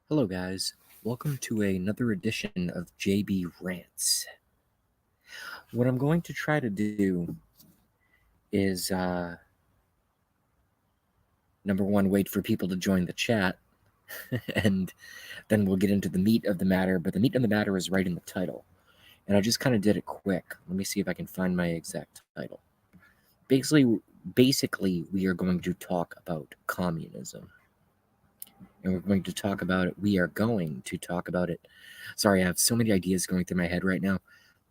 Hello, guys. Welcome to another edition of JB Rants. What I'm going to try to do is, number one, wait for people to join the chat, and then we'll get into the meat of the matter. But the meat of the matter is right in the title. And I just kind of did it quick. Let me see if I can find my exact title. Basically, we are going to talk about communism. And we're going to talk about it. We are going to talk about it. Sorry, I have so many ideas going through my head right now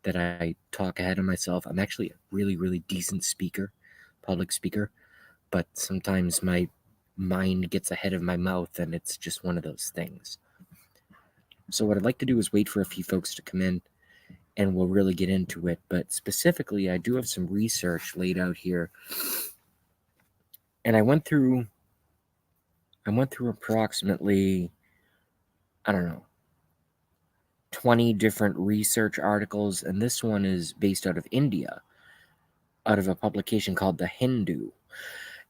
that I talk ahead of myself. I'm actually a really, really decent speaker, public speaker, but sometimes my mind gets ahead of my mouth and it's just one of those things. So what I'd like to do is wait for a few folks to come in and we'll really get into it. But specifically, I do have some research laid out here. And I went through approximately, I don't know, 20 different research articles, and this one is based out of India, out of a publication called The Hindu.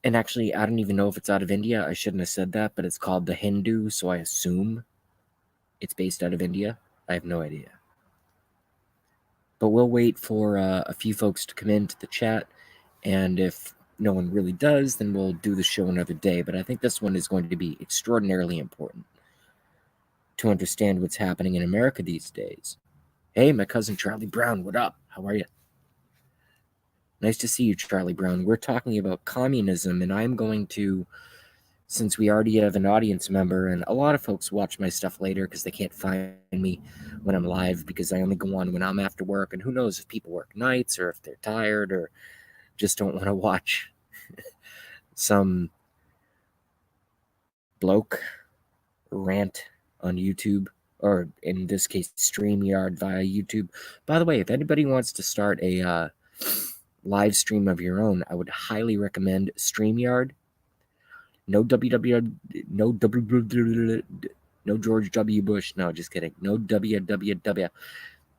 And actually, I don't even know if it's out of India. I shouldn't have said that, but it's called The Hindu, so I assume it's based out of India. I have no idea. But we'll wait for a few folks to come into the chat, and if no one really does, then we'll do the show another day. But I think this one is going to be extraordinarily important to understand what's happening in America these days. Hey, my cousin Charlie Brown, what up? How are you? Nice to see you, Charlie Brown. We're talking about communism, and I'm going to, since we already have an audience member, and a lot of folks watch my stuff later because they can't find me when I'm live because I only go on when I'm after work, and who knows if people work nights or if they're tired or just don't want to watch some bloke rant on YouTube, or in this case, StreamYard via YouTube. By the way, if anybody wants to start a live stream of your own, I would highly recommend StreamYard. No George W. Bush. No, just kidding. No www.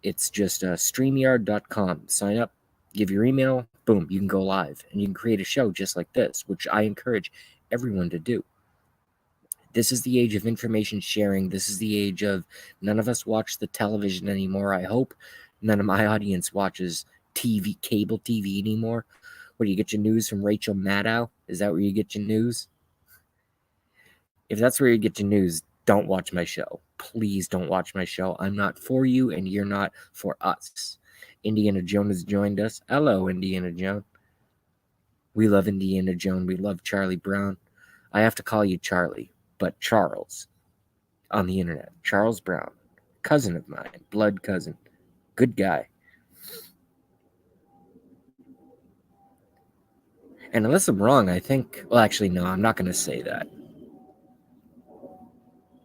It's just StreamYard.com. Sign up, give your email, boom, you can go live. And you can create a show just like this, which I encourage everyone to do. This is the age of information sharing. This is the age of none of us watch the television anymore. I hope none of my audience watches TV, cable TV anymore. Where do you get your news from? Rachel Maddow? Is that where you get your news? If that's where you get your news, don't watch my show. Please don't watch my show. I'm not for you, and you're not for us. Indiana Jones has joined us. Hello, Indiana Jones. We love Indiana Jones. We love Charlie Brown. I have to call you Charlie, but Charles on the internet. Charles Brown. Cousin of mine. Blood cousin. Good guy. And unless I'm wrong, I think... Well, actually, no, I'm not going to say that.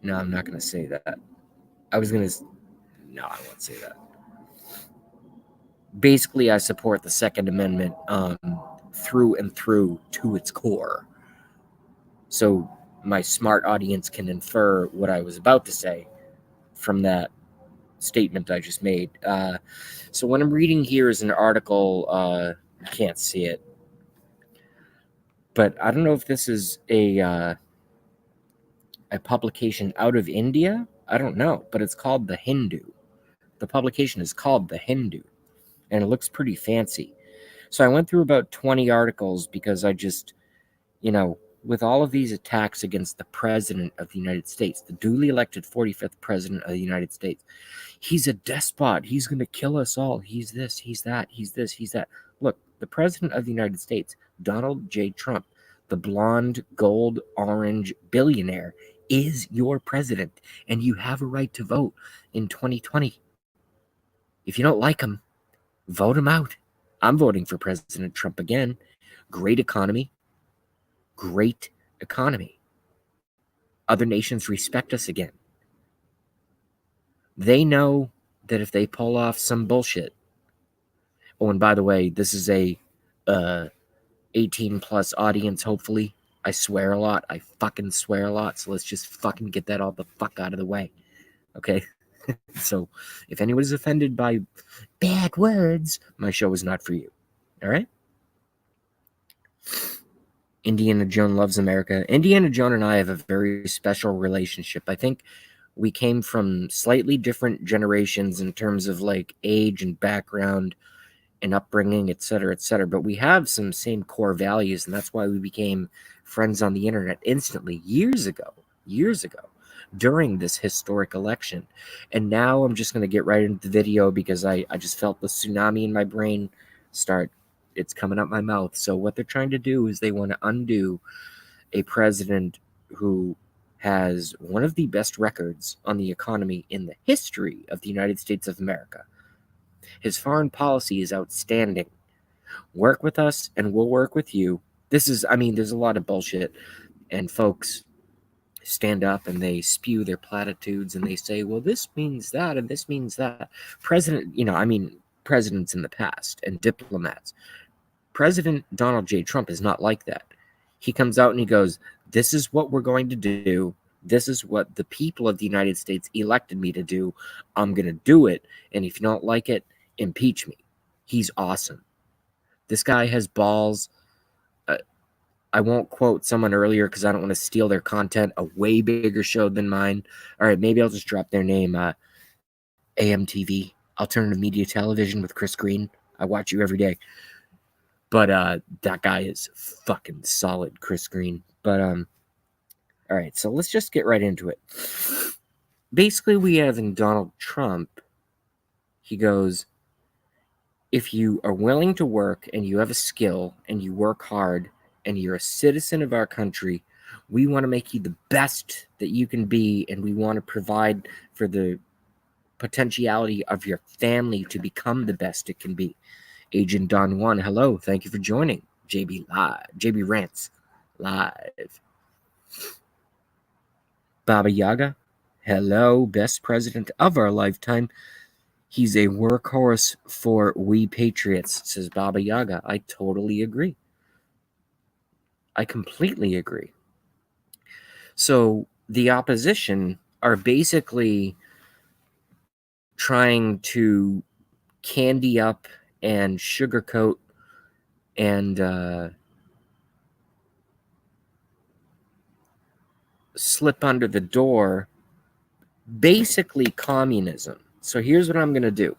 No, I'm not going to say that. I was going to... No, I won't say that. Basically, I support the Second Amendment through and through to its core. So my smart audience can infer what I was about to say from that statement I just made. So what I'm reading here is an article... you can't see it. But I don't know if this is a publication out of India. I don't know, but it's called The Hindu. The publication is called The Hindu, and it looks pretty fancy. So I went through about 20 articles because I just, with all of these attacks against the President of the United States, the duly elected 45th President of the United States, he's a despot. He's going to kill us all. He's this, he's that, he's this, he's that. Look, the President of the United States, Donald J. Trump, the blonde, gold, orange billionaire, is your president, and you have a right to vote in 2020. If you don't like him, vote him out. I'm voting for President Trump again. Great economy. Great economy. Other nations respect us again. They know that if they pull off some bullshit... Oh, and by the way, this is a 18-plus audience, hopefully. I swear a lot. I fucking swear a lot. So let's just fucking get that all the fuck out of the way. Okay? So if anyone's offended by bad words, my show is not for you. All right? Indiana Jones loves America. Indiana Jones and I have a very special relationship. I think We came from slightly different generations in terms of like age and background and upbringing, et cetera, but we have some same core values, and that's why we became friends on the internet instantly years ago, during this historic election. And now I'm just going to get right into the video because I just felt the tsunami in my brain it's coming up my mouth. So what they're trying to do is they want to undo a president who has one of the best records on the economy in the history of the United States of America. His foreign policy is outstanding. Work with us and we'll work with you. There's a lot of bullshit, and folks stand up and they spew their platitudes and they say, well, this means that and this means that. Presidents in the past and diplomats. President Donald J. Trump is not like that. He comes out and he goes, this is what we're going to do. This is what the people of the United States elected me to do. I'm going to do it. And if you don't like it, impeach me. He's awesome. This guy has balls. I won't quote someone earlier because I don't want to steal their content. A way bigger show than mine. All right, maybe I'll just drop their name. AMTV, Alternative Media Television with Chris Green. I watch you every day. But that guy is fucking solid, Chris Green. But all right, so let's just get right into it. Basically, we have in Donald Trump, he goes, if you are willing to work and you have a skill and you work hard and you're a citizen of our country, we want to make you the best that you can be, and we want to provide for the potentiality of your family to become the best it can be. Agent Don Juan, hello. Thank you for joining. JB Rants live. Baba Yaga, hello. Best president of our lifetime. He's a workhorse for we patriots, says Baba Yaga. I totally agree. I completely agree. So the opposition are basically trying to candy up and sugarcoat and slip under the door basically communism. So here's what I'm going to do.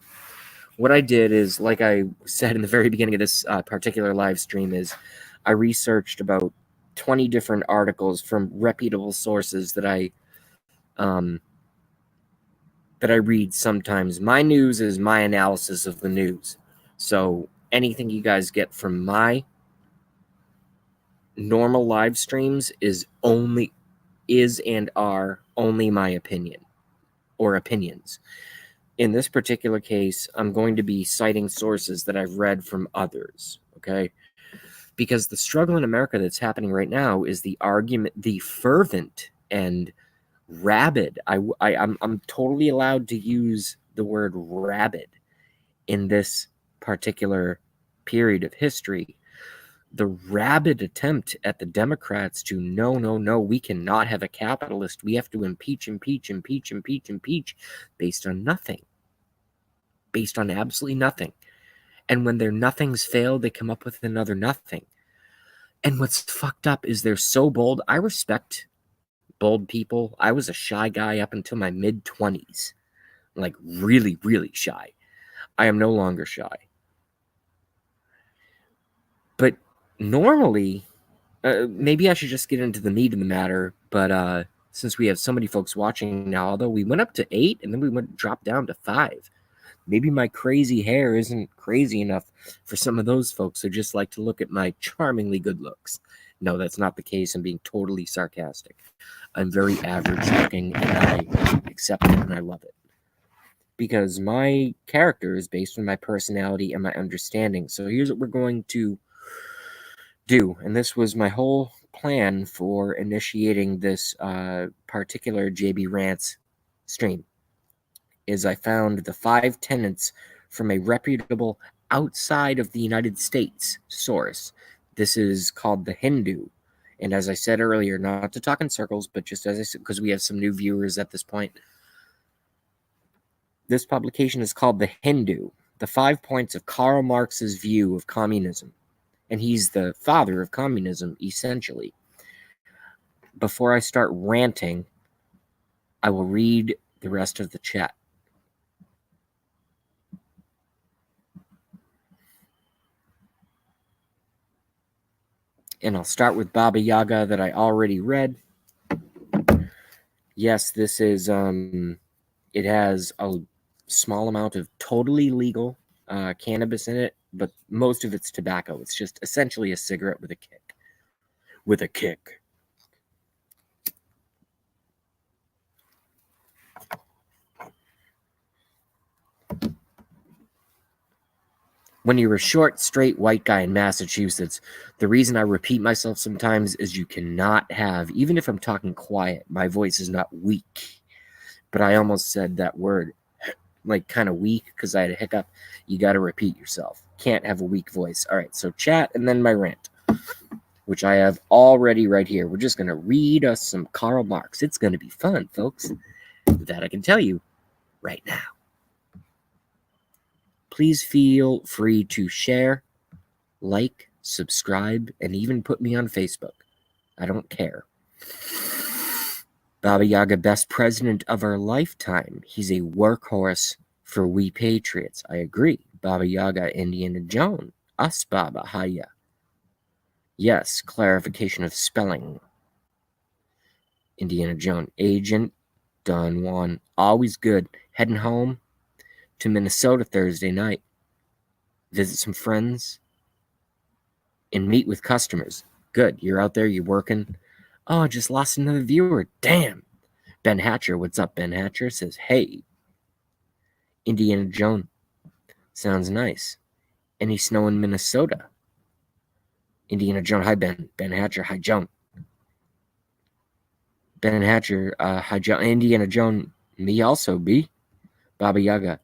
What I did is, like I said in the very beginning of this particular live stream, is I researched about 20 different articles from reputable sources that I read sometimes. My news is my analysis of the news. So anything you guys get from my normal live streams is and are only my opinion or opinions. In this particular case, I'm going to be citing sources that I've read from others, okay? Because the struggle in America that's happening right now is the fervent and rabid. I'm totally allowed to use the word rabid in this particular period of history. The rabid attempt at the Democrats to no, we cannot have a capitalist. We have to impeach based on nothing. Based on absolutely nothing. And when their nothings fail, they come up with another nothing. And what's fucked up is they're so bold. I respect bold people. I was a shy guy up until my mid-20s. Like really, really shy. I am no longer shy. But normally, maybe I should just get into the meat of the matter. But since we have so many folks watching now, although we went up to 8 and then we dropped down to 5. Maybe my crazy hair isn't crazy enough for some of those folks who just like to look at my charmingly good looks. No, that's not the case. I'm being totally sarcastic. I'm very average looking, and I accept it and I love it. Because my character is based on my personality and my understanding. So here's what we're going to do. And this was my whole plan for initiating this particular JB Rants stream. Is I found the 5 tenets from a reputable outside of the United States source. This is called the Hindu. And as I said earlier, not to talk in circles, but just as I said, because we have some new viewers at this point, this publication is called the Hindu, the 5 points of Karl Marx's view of communism. And he's the father of communism, essentially. Before I start ranting, I will read the rest of the chat. And I'll start with Baba Yaga that I already read. Yes, this is, it has a small amount of totally legal cannabis in it, but most of it's tobacco. It's just essentially a cigarette with a kick. With a kick. When you're a short, straight white guy in Massachusetts, the reason I repeat myself sometimes is you cannot have, even if I'm talking quiet, my voice is not weak. But I almost said that word, like kind of weak, because I had a hiccup. You got to repeat yourself. Can't have a weak voice. All right, so chat and then my rant, which I have already right here. We're just going to read us some Karl Marx. It's going to be fun, folks. That I can tell you right now. Please feel free to share, like, subscribe, and even put me on Facebook. I don't care. Baba Yaga, best president of our lifetime. He's a workhorse for we patriots. I agree. Baba Yaga, Indiana Jones. Us Baba Haya. Yes, clarification of spelling. Indiana Jones. Agent Don Juan. Always good. Heading home to Minnesota Thursday night. Visit some friends and meet with customers. Good. You're out there, you're working. Oh, I just lost another viewer. Damn. Ben Hatcher. What's up, Ben Hatcher? Says, hey. Indiana Jones. Sounds nice. Any snow in Minnesota? Indiana Jones. Hi, Ben. Ben Hatcher. Hi, Joan. Ben Hatcher. Hi, Joan. Indiana Jones. Me also, B. Baba Yaga.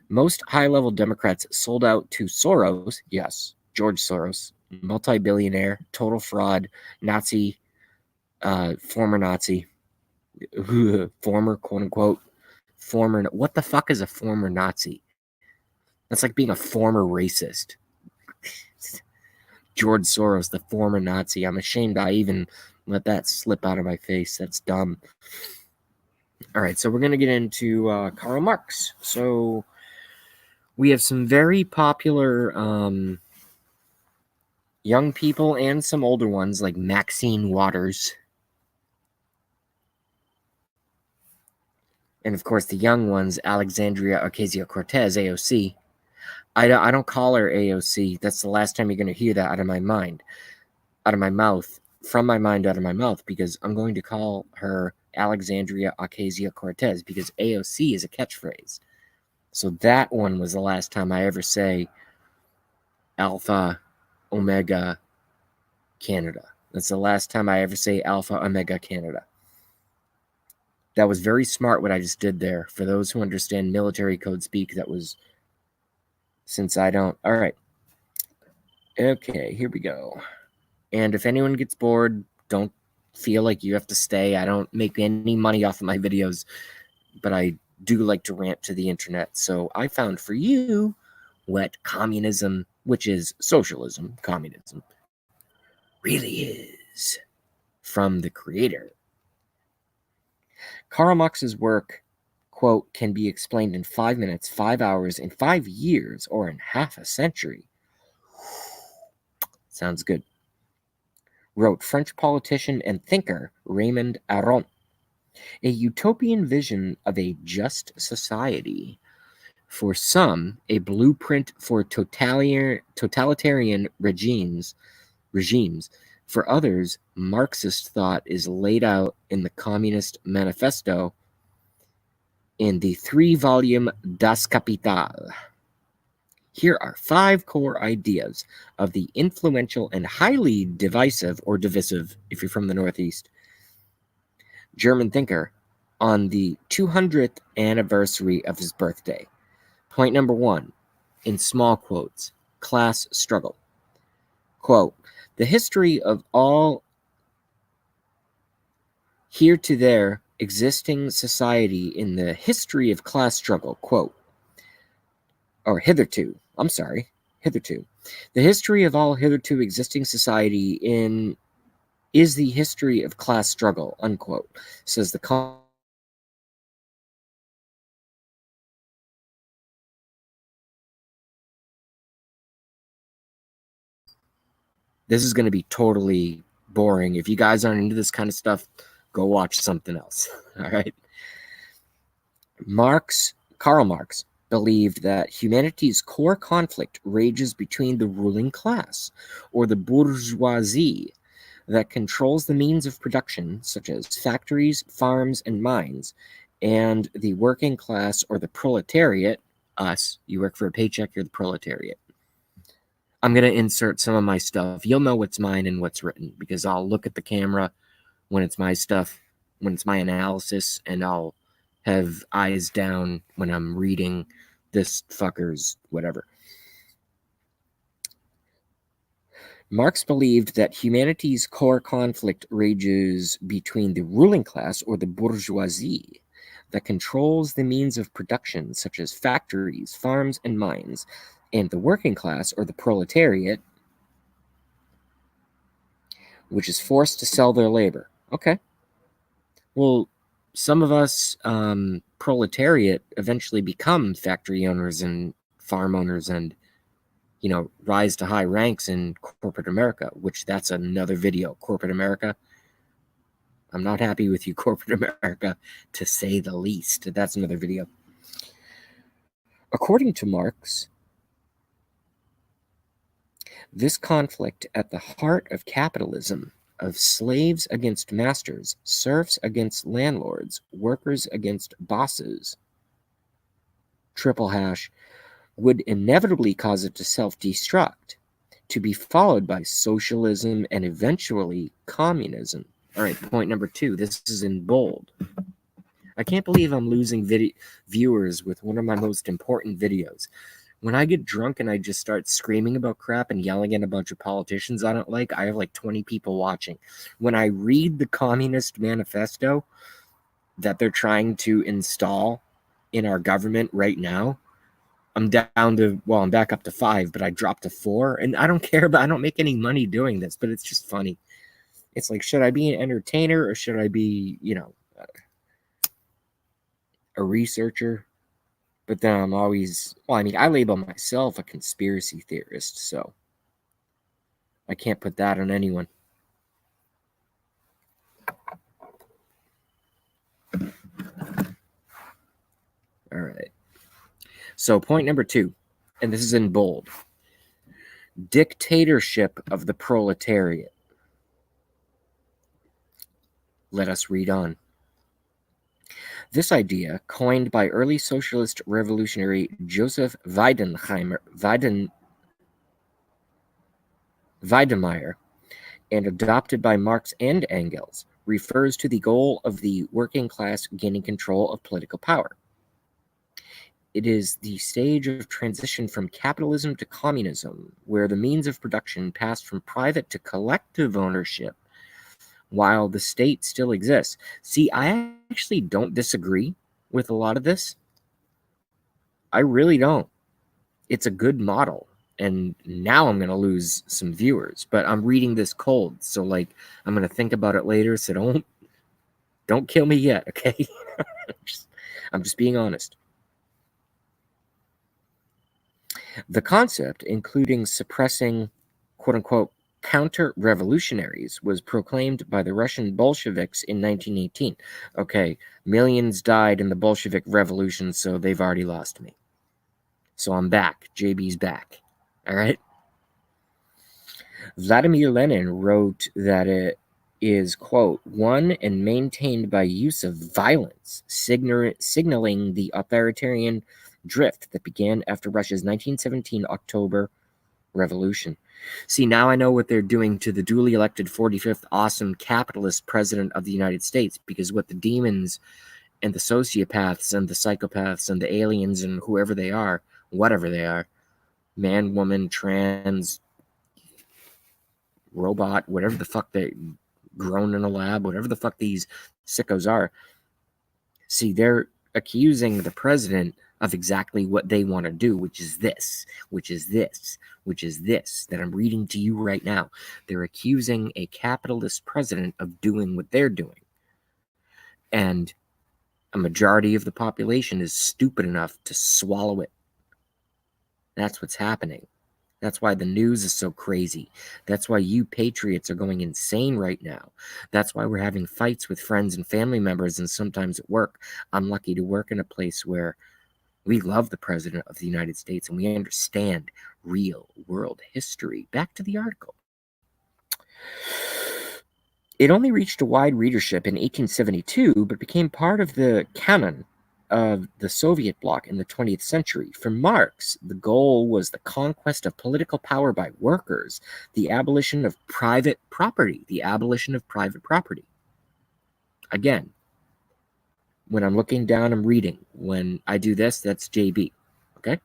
Most high-level Democrats sold out to Soros. Yes, George Soros. Multi-billionaire. Total fraud. Nazi. Former Nazi. Former, quote-unquote. Former. What the fuck is a former Nazi? That's like being a former racist. George Soros, the former Nazi. I'm ashamed I even let that slip out of my face. That's dumb. All right, so we're going to get into Karl Marx. So we have some very popular young people and some older ones like Maxine Waters. And of course, the young ones, Alexandria Ocasio-Cortez, AOC. I don't call her AOC. That's the last time you're going to hear that out of my mind, out of my mouth, from my mind out of my mouth, because I'm going to call her Alexandria Ocasio-Cortez because AOC is a catchphrase. So that one was the last time I ever say Alpha Omega Canada. That's the last time I ever say Alpha Omega Canada. That was very smart what I just did there. For those who understand military code speak, that was, since I don't. All right. Okay, here we go. And if anyone gets bored, don't feel like you have to stay. I don't make any money off of my videos, but I do like to rant to the internet. So I found for you what communism, which is socialism, communism, really is from the creator. Karl Marx's work, quote, can be explained in 5 minutes, 5 hours, in 5 years, or in half a century. Sounds good. Wrote French politician and thinker Raymond Aron. A utopian vision of a just society. For some, a blueprint for totalitarian regimes. For others, Marxist thought is laid out in the Communist Manifesto in the 3-volume Das Kapital. Here are 5 core ideas of the influential and highly divisive, or divisive if you're from the Northeast, German thinker on the 200th anniversary of his birthday. Point number 1, in small quotes, class struggle. Quote, the history of all here to there existing society in the history of class struggle, quote, or hitherto. The history of all hitherto existing society is the history of class struggle, unquote, says the This is going to be totally boring. If you guys aren't into this kind of stuff, go watch something else. All right. Karl Marx believed that humanity's core conflict rages between the ruling class, or the bourgeoisie, that controls the means of production, such as factories, farms, and mines, and the working class, or the proletariat, us. You work for a paycheck, you're the proletariat. I'm going to insert some of my stuff. You'll know what's mine and what's written, because I'll look at the camera when it's my stuff, when it's my analysis, and I'll have eyes down when I'm reading this fucker's whatever. Marx believed that humanity's core conflict rages between the ruling class, or the bourgeoisie, that controls the means of production, such as factories, farms, and mines, and the working class, or the proletariat, which is forced to sell their labor. Okay. Well, some of us proletariat eventually become factory owners and farm owners and, rise to high ranks in corporate America, which that's another video. Corporate America. I'm not happy with you, corporate America, to say the least. That's another video. According to Marx, this conflict at the heart of capitalism, of slaves against masters, serfs against landlords, workers against bosses, / would inevitably cause it to self-destruct, to be followed by socialism and eventually communism. All right, point number 2. This is in bold. I can't believe I'm losing viewers with one of my most important videos. When I get drunk and I just start screaming about crap and yelling at a bunch of politicians I don't like, I have like 20 people watching. When I read the Communist Manifesto that they're trying to install in our government right now, I'm down to, I'm back up to 5, but I dropped to 4, and I don't care I don't make any money doing this, but it's just funny. It's like, should I be an entertainer or should I be, a researcher? But then I'm always, I label myself a conspiracy theorist, so I can't put that on anyone. All right. So point number 2, and this is in bold. Dictatorship of the proletariat. Let us read on. This idea, coined by early socialist revolutionary Joseph Weidenmeyer and adopted by Marx and Engels, refers to the goal of the working class gaining control of political power. It is the stage of transition from capitalism to communism, where the means of production passed from private to collective ownership, while the state still exists. See, I actually don't disagree with a lot of this. I really don't. It's a good model. And now I'm going to lose some viewers, but I'm reading this cold. So I'm going to think about it later. So don't kill me yet. Okay. I'm just being honest. The concept, including suppressing quote unquote counter-revolutionaries, was proclaimed by the Russian Bolsheviks in 1918. Okay, millions died in the Bolshevik Revolution, so they've already lost me. So I'm back. JB's back. All right? Vladimir Lenin wrote that it is, quote, won and maintained by use of violence, signaling the authoritarian drift that began after Russia's 1917 October Revolution. See, now I know what they're doing to the duly elected 45th awesome capitalist president of the United States, because what the demons and the sociopaths and the psychopaths and the aliens and whoever they are, whatever they are, man, woman, trans, robot, whatever the fuck they grown in a lab, whatever the fuck these sickos are. See, they're accusing the president of exactly what they want to do, which is this that I'm reading to you right now. They're accusing a capitalist president of doing what they're doing. And a majority of the population is stupid enough to swallow it. That's what's happening. That's why the news is so crazy. That's why you patriots are going insane right now. That's why we're having fights with friends and family members and sometimes at work. I'm lucky to work in a place where we love the President of the United States and we understand real world history. Back to the article. It only reached a wide readership in 1872, but became part of the canon of the Soviet bloc in the 20th century. For Marx, the goal was the conquest of political power by workers, the abolition of private property, Again, when I'm looking down, I'm reading. When I do this, that's JB. Okay?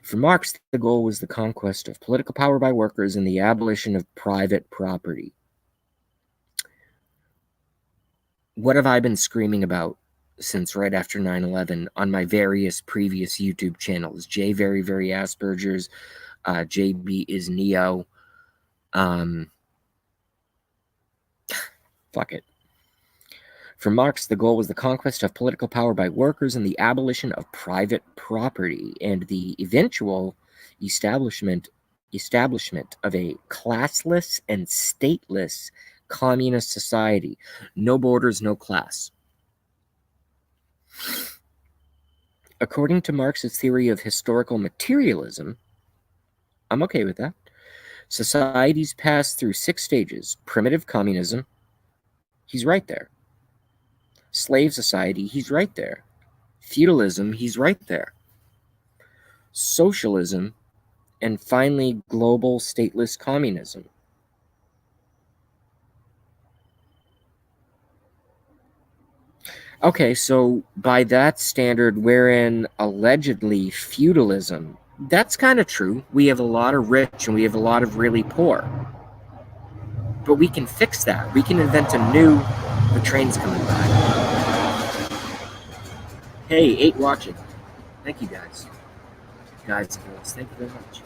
For Marx, the goal was the conquest of political power by workers and the abolition of private property. What have I been screaming about since right after 9/11 on my various previous YouTube channels? J Very Very Asperger's, JB is Neo. Fuck it. For Marx, the goal was the conquest of political power by workers and the abolition of private property and the eventual establishment of a classless and stateless communist society. No borders, no class. According to Marx's theory of historical materialism, I'm okay with that. Societies pass through 6 stages. Primitive communism, he's right there. Slave society, he's right there. Feudalism, he's right there. Socialism, and finally global stateless communism. Okay, so by that standard, we're in allegedly feudalism. That's kind of true. We have a lot of rich and we have a lot of really poor. But we can fix that. We can invent a new... The train's coming by. Hey, 8 watching. Thank you, guys. Guys and girls, thank you very much.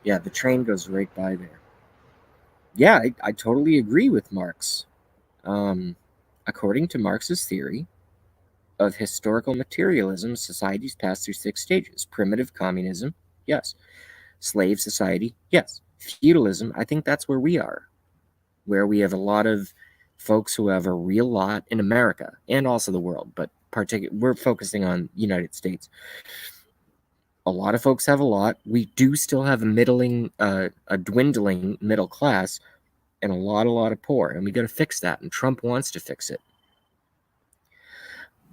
Yeah, the train goes right by there. Yeah, I totally agree with Marx. According to Marx's theory of historical materialism, societies pass through 6 stages. Primitive communism, yes. Slave society, yes. Feudalism, I think that's where we are, where we have a lot of folks who have a real lot in America and also the world, but we're focusing on United States. A lot of folks have a lot. We do still have a dwindling middle class and a lot of poor, and we got to fix that, and Trump wants to fix it.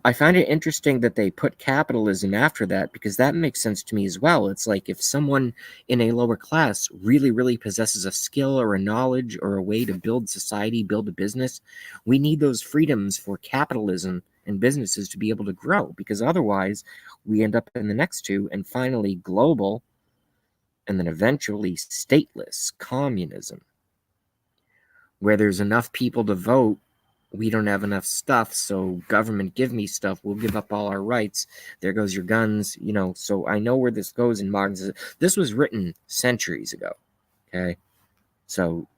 I find it interesting that they put capitalism after that because that makes sense to me as well. It's like if someone in a lower class really, really possesses a skill or a knowledge or a way to build society, build a business, we need those freedoms for capitalism and businesses to be able to grow, because otherwise we end up in the next two, and finally global, and then eventually stateless communism, where there's enough people to vote. We don't have enough stuff, so government give me stuff, we'll give up all our rights, there goes your guns, so I know where this goes in Marxism. This was written centuries ago, okay? So,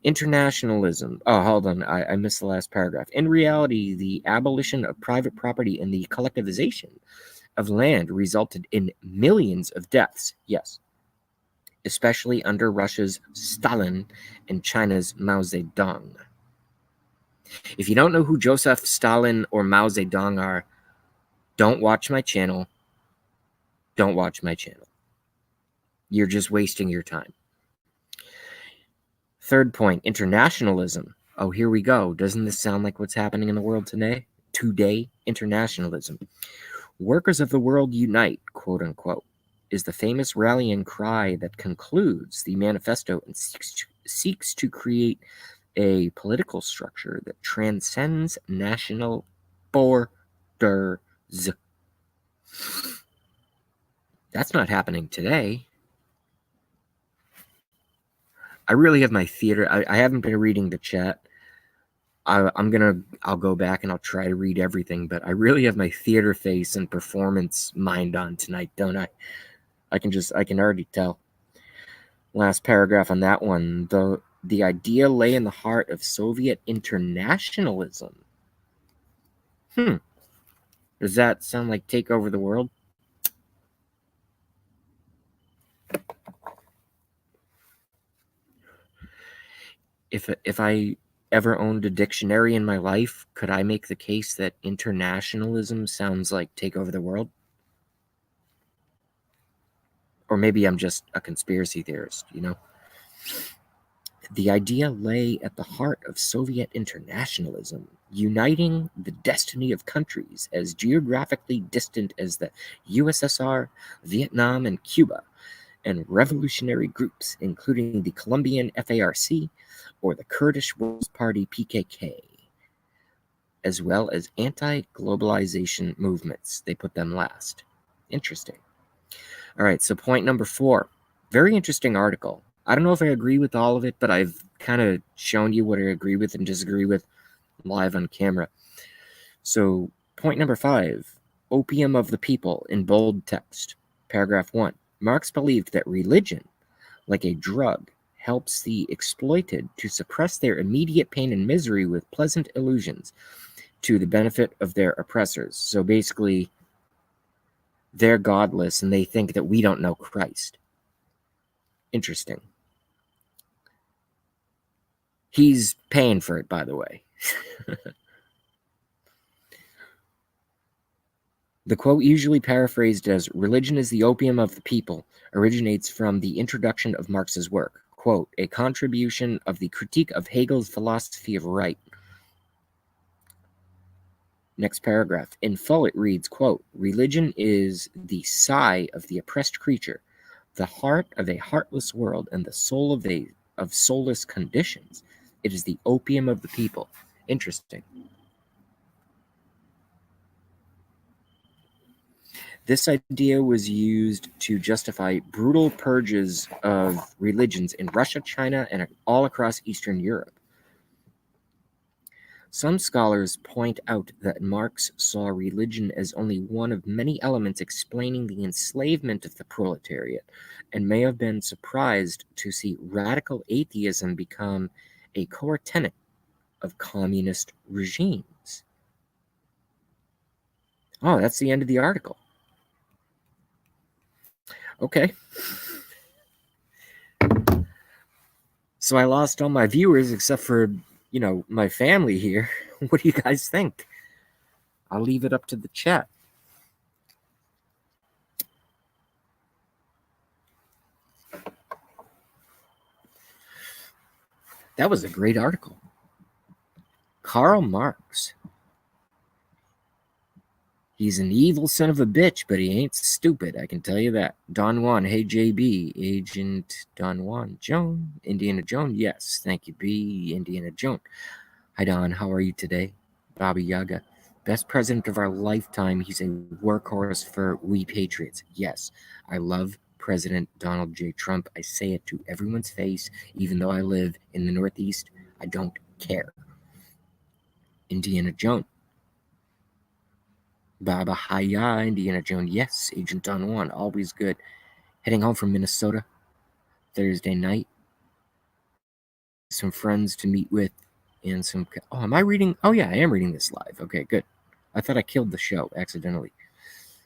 internationalism, hold on, I missed the last paragraph. In reality, the abolition of private property and the collectivization of land resulted in millions of deaths, yes, especially under Russia's Stalin and China's Mao Zedong. If you don't know who Joseph Stalin or Mao Zedong are, don't watch my channel. Don't watch my channel. You're just wasting your time. Third point, internationalism. Oh, here we go. Doesn't this sound like what's happening in the world today? Internationalism. Workers of the world unite, quote unquote, is the famous rallying cry that concludes the manifesto and seeks to create a political structure that transcends national borders. That's not happening today. I really have my theater. I haven't been reading the chat. I'll go back and I'll try to read everything, but I really have my theater face and performance mind on tonight, don't I? I can already tell. Last paragraph on that one. The idea lay in the heart of Soviet internationalism. Does that sound like take over the world? If I ever owned a dictionary in my life, could I make the case that internationalism sounds like take over the world? Or maybe I'm just a conspiracy theorist, you know? The idea lay at the heart of Soviet internationalism, uniting the destiny of countries as geographically distant as the USSR, Vietnam, and Cuba, and revolutionary groups, including the Colombian FARC or the Kurdish Workers' Party PKK, as well as anti-globalization movements. They put them last. Interesting. All right, so point number 4. Very interesting article. I don't know if I agree with all of it, but I've kind of shown you what I agree with and disagree with live on camera. So, point number 5, opium of the people in bold text. Paragraph 1. Marx believed that religion, like a drug, helps the exploited to suppress their immediate pain and misery with pleasant illusions to the benefit of their oppressors. So basically, they're godless and they think that we don't know Christ. Interesting. He's paying for it, by the way. The quote, usually paraphrased as "religion is the opium of the people," originates from the introduction of Marx's work. Quote, a contribution of the critique of Hegel's philosophy of right. Next paragraph. In full, it reads, quote, religion is the sigh of the oppressed creature, the heart of a heartless world, and the soul of soulless conditions. It is the opium of the people. Interesting. This idea was used to justify brutal purges of religions in Russia, China, and all across Eastern Europe. Some scholars point out that Marx saw religion as only one of many elements explaining the enslavement of the proletariat, and may have been surprised to see radical atheism become a core tenet of communist regimes. Oh, that's the end of the article. Okay. So I lost all my viewers except for, my family here. What do you guys think? I'll leave it up to the chat. That was a great article. Karl Marx. He's an evil son of a bitch, but he ain't stupid, I can tell you that. Don Juan, hey JB, Agent Don Juan. Joan, Indiana Joan, yes, thank you, B, Indiana Joan. Hi Don, how are you today? Baba Yaga, best president of our lifetime. He's a workhorse for we patriots. Yes, I love President Donald J. Trump. I say it to everyone's face, even though I live in the Northeast. I don't care. Indiana Joan. Baba Hiya, Indiana Jones. Yes, Agent Don Juan, always good. Heading home from Minnesota Thursday night. Some friends to meet with and some. Oh, am I reading? Oh, yeah, I am reading this live. Okay, good. I thought I killed the show accidentally.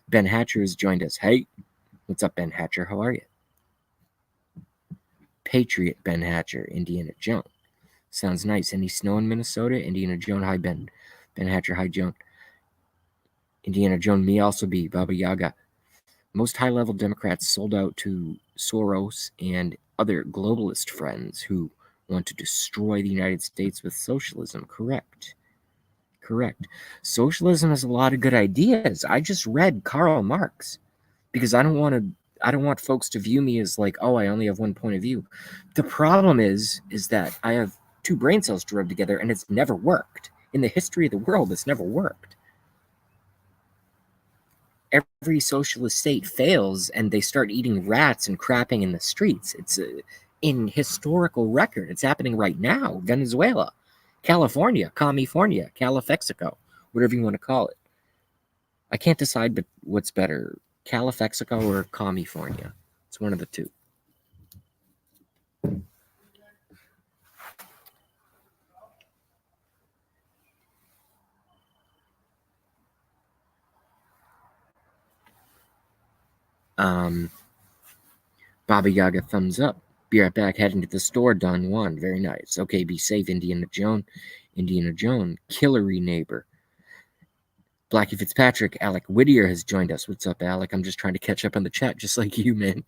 Ben Hatcher has joined us. Hey, what's up, Ben Hatcher? How are you? Patriot Ben Hatcher, Indiana Jones. Sounds nice. Any snow in Minnesota? Indiana Jones. Hi, Ben. Ben Hatcher. Hi, Joan. Indiana Jones. Me also be. Baba Yaga. Most high-level Democrats sold out to Soros and other globalist friends who want to destroy the United States with socialism. Correct. Socialism has a lot of good ideas. I just read Karl Marx because I don't want folks to view me as like, oh, I only have one point of view. The problem is that I have two brain cells to rub together and it's never worked. In the history of the world, it's never worked. Every socialist state fails and they start eating rats and crapping in the streets. It's in historical record. It's happening right now. Venezuela, California, California, Califexico, whatever you want to call it. I can't decide but what's better, Califexico or California. It's one of the two. Baba Yaga, thumbs up. Be right back, heading to the store, Don Juan. Very nice. Okay, be safe, Indiana Joan. Indiana Joan, killery neighbor. Blackie Fitzpatrick, Alec Whittier has joined us. What's up, Alec? I'm just trying to catch up on the chat, just like you, man.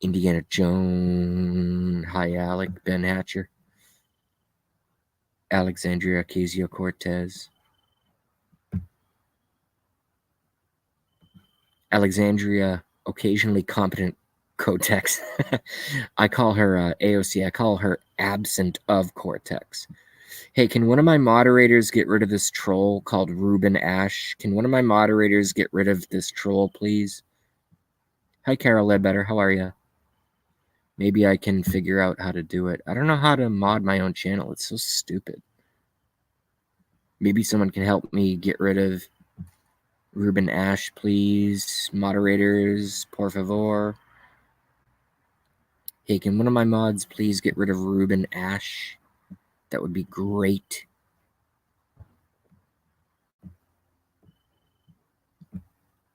Indiana Joan. Hi, Alec. Ben Hatcher. Alexandria Ocasio-Cortez. Alexandria, occasionally competent Cortex. I call her AOC. I call her absent of Cortex. Hey, can one of my moderators get rid of this troll called Ruben Ash? Can one of my moderators get rid of this troll, please? Hi, Carol Ledbetter. How are you? Maybe I can figure out how to do it. I don't know how to mod my own channel. It's so stupid. Maybe someone can help me get rid of Ruben Ash, please. Moderators, por favor. Hey, can one of my mods please get rid of Ruben Ash? That would be great.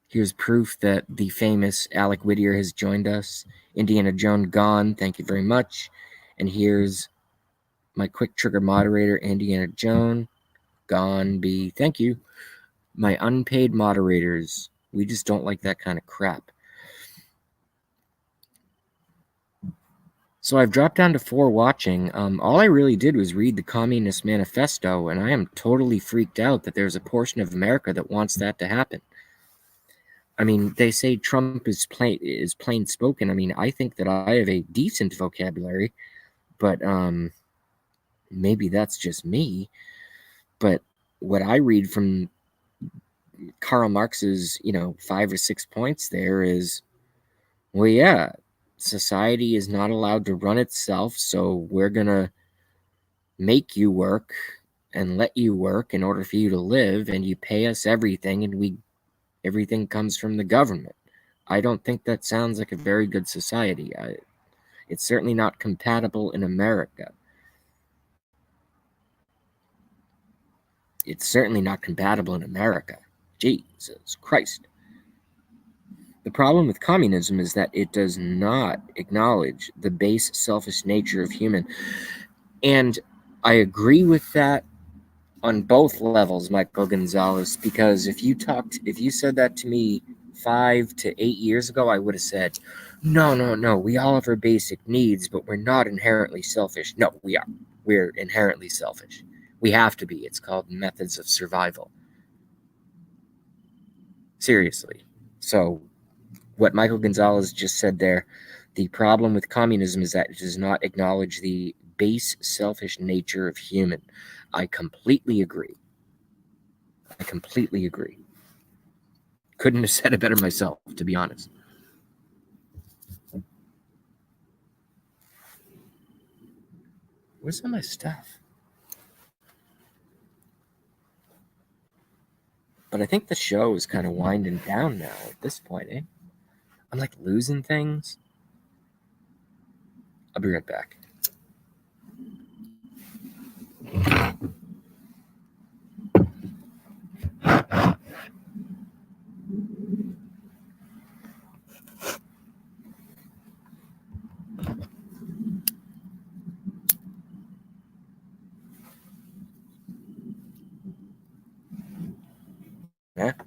Here's proof that the famous Alec Whittier has joined us. Indiana Joan gone, thank you very much. And here's my quick trigger moderator, Indiana Joan, gone, be, thank you. My unpaid moderators, we just don't like that kind of crap. So I've dropped down to 4 watching. All I really did was read the Communist Manifesto, and I am totally freaked out that there's a portion of America that wants that to happen. I mean, they say Trump is plain spoken. I mean, I think that I have a decent vocabulary, but maybe that's just me. But what I read from Karl Marx's, 5 or 6 points there is, well, yeah, society is not allowed to run itself, so we're gonna make you work and let you work in order for you to live, and you pay us everything, and everything comes from the government. I don't think that sounds like a very good society. It's certainly not compatible in America. It's certainly not compatible in America. Jesus Christ. The problem with communism is that it does not acknowledge the base selfish nature of human. And I agree with that on both levels, Michael Gonzalez, because if you said that to me 5 to 8 years ago, I would have said, no, we all have our basic needs, but we're not inherently selfish. No, we are. We're inherently selfish. We have to be. It's called methods of survival. Seriously. So what Michael Gonzalez just said there, the problem with communism is that it does not acknowledge the base selfish nature of human. I completely agree. Couldn't have said it better myself, to be honest. Where's all my stuff? But I think the show is kind of winding down now at this point, eh? I'm like losing things. I'll be right back.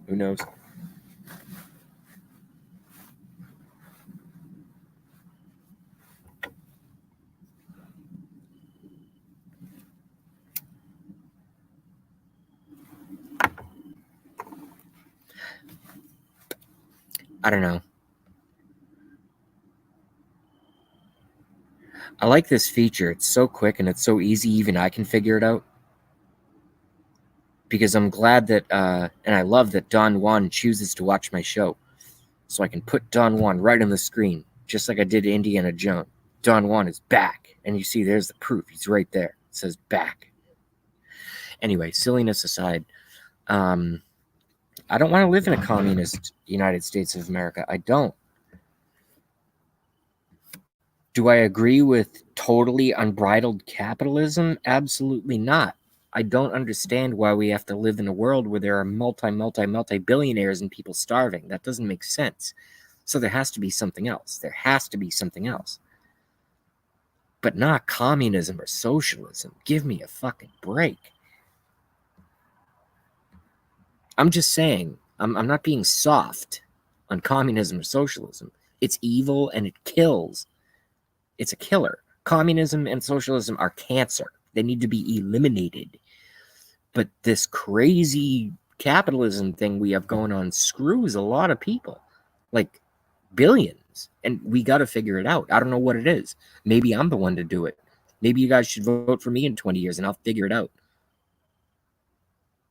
Who knows? I don't know. I like this feature. It's so quick and it's so easy, even I can figure it out. Because I'm glad that, and I love that Don Juan chooses to watch my show. So I can put Don Juan right on the screen, just like I did Indiana Jones. Don Juan is back. And you see, there's the proof. He's right there. It says back. Anyway, silliness aside, I don't want to live in a communist United States of America. I don't. Do I agree with totally unbridled capitalism? Absolutely not. I don't understand why we have to live in a world where there are multi-billionaires and people starving. That doesn't make sense. So there has to be something else. There has to be something else. But not communism or socialism. Give me a fucking break. I'm just saying, I'm not being soft on communism or socialism. It's evil and it kills. It's a killer. Communism and socialism are cancer. They need to be eliminated. But this crazy capitalism thing we have going on screws a lot of people. Like billions. And we got to figure it out. I don't know what it is. Maybe I'm the one to do it. Maybe you guys should vote for me in 20 years and I'll figure it out.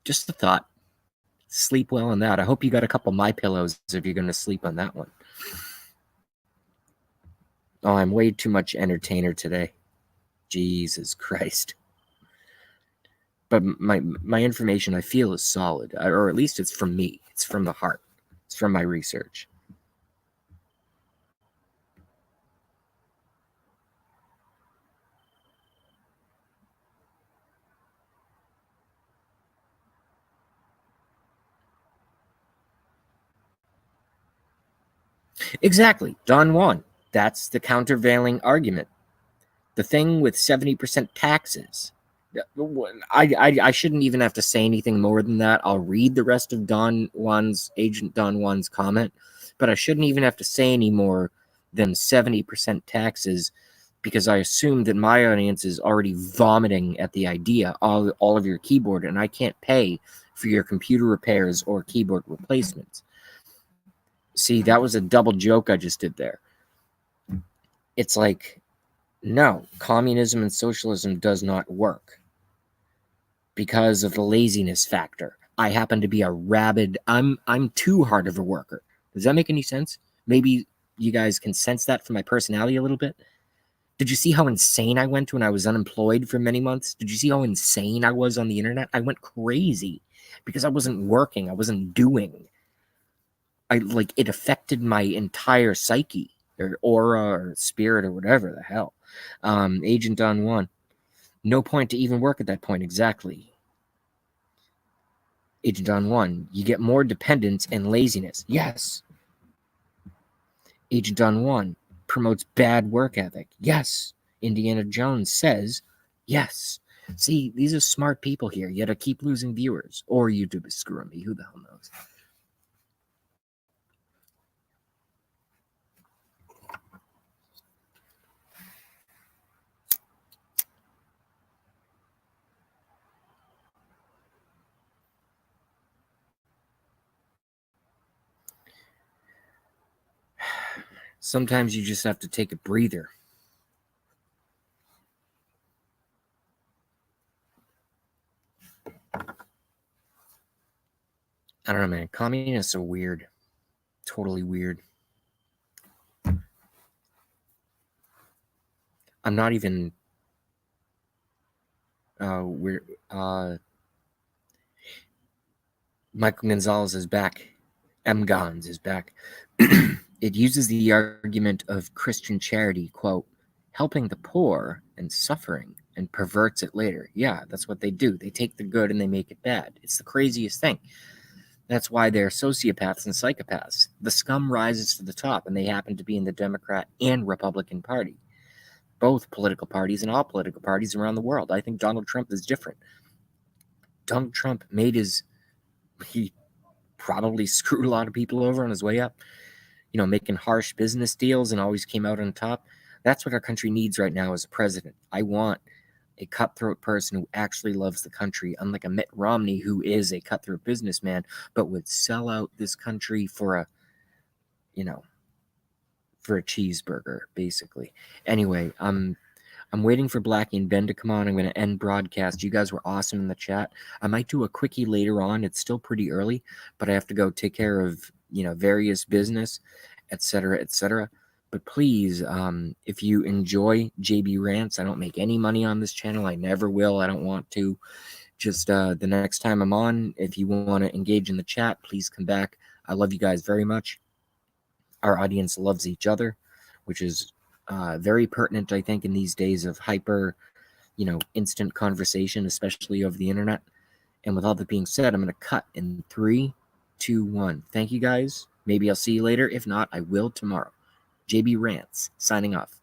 Just a thought. Sleep well on that. I hope you got a couple My Pillows if you're going to sleep on that one. Oh, I'm way too much entertainer today. Jesus Christ. But my information, I feel, is solid. Or at least it's from me. It's from the heart. It's from my research. Exactly. Don Juan. That's the countervailing argument. The thing with 70% taxes. I shouldn't even have to say anything more than that. I'll read the rest of Agent Don Juan's comment, but I shouldn't even have to say any more than 70% taxes, because I assume that my audience is already vomiting at the idea of all of your keyboard, and I can't pay for your computer repairs or keyboard replacements. See, that was a double joke I just did there. It's like, no, communism and socialism does not work because of the laziness factor. I happen to be a rabid, I'm too hard of a worker. Does that make any sense? Maybe you guys can sense that from my personality a little bit. Did you see how insane I went when I was unemployed for many months? Did you see how insane I was on the internet? I went crazy because I wasn't working. I wasn't doing. It affected my entire psyche or aura or spirit or whatever the hell. Agent Don Juan. No point to even work at that point. Exactly. Agent Don Juan. You get more dependence and laziness. Yes. Agent Don Juan promotes bad work ethic. Yes. Indiana Jones says yes. See, these are smart people here, yet I keep losing viewers. Or YouTube is screwing me. Who the hell knows? Sometimes you just have to take a breather. I don't know, man. Communists are weird. Totally weird. I'm not even weird. Michael Gonzalez is back. M. Gons is back. It uses the argument of Christian charity, quote, helping the poor and suffering, and perverts it later. Yeah, that's what they do. They take the good and they make it bad. It's the craziest thing. That's why they're sociopaths and psychopaths. The scum rises to the top, and they happen to be in the Democrat and Republican Party. Both political parties and all political parties around the world. I think Donald Trump is different. Donald Trump he probably screwed a lot of people over on his way up, making harsh business deals and always came out on top. That's what our country needs right now as a president. I want a cutthroat person who actually loves the country, unlike a Mitt Romney who is a cutthroat businessman, but would sell out this country for a cheeseburger, basically. Anyway, I'm waiting for Blackie and Ben to come on. I'm going to end broadcast. You guys were awesome in the chat. I might do a quickie later on. It's still pretty early, but I have to go take care of, various business, etc., etc. But please, if you enjoy JB Rants, I don't make any money on this channel. I never will. I don't want to. Just the next time I'm on, if you want to engage in the chat, please come back. I love you guys very much. Our audience loves each other, which is very pertinent, I think, in these days of hyper, instant conversation, especially over the internet. And with all that being said, I'm going to cut in 3, 2, 1. Thank you guys. Maybe I'll see you later. If not, I will tomorrow. JB Rants, signing off.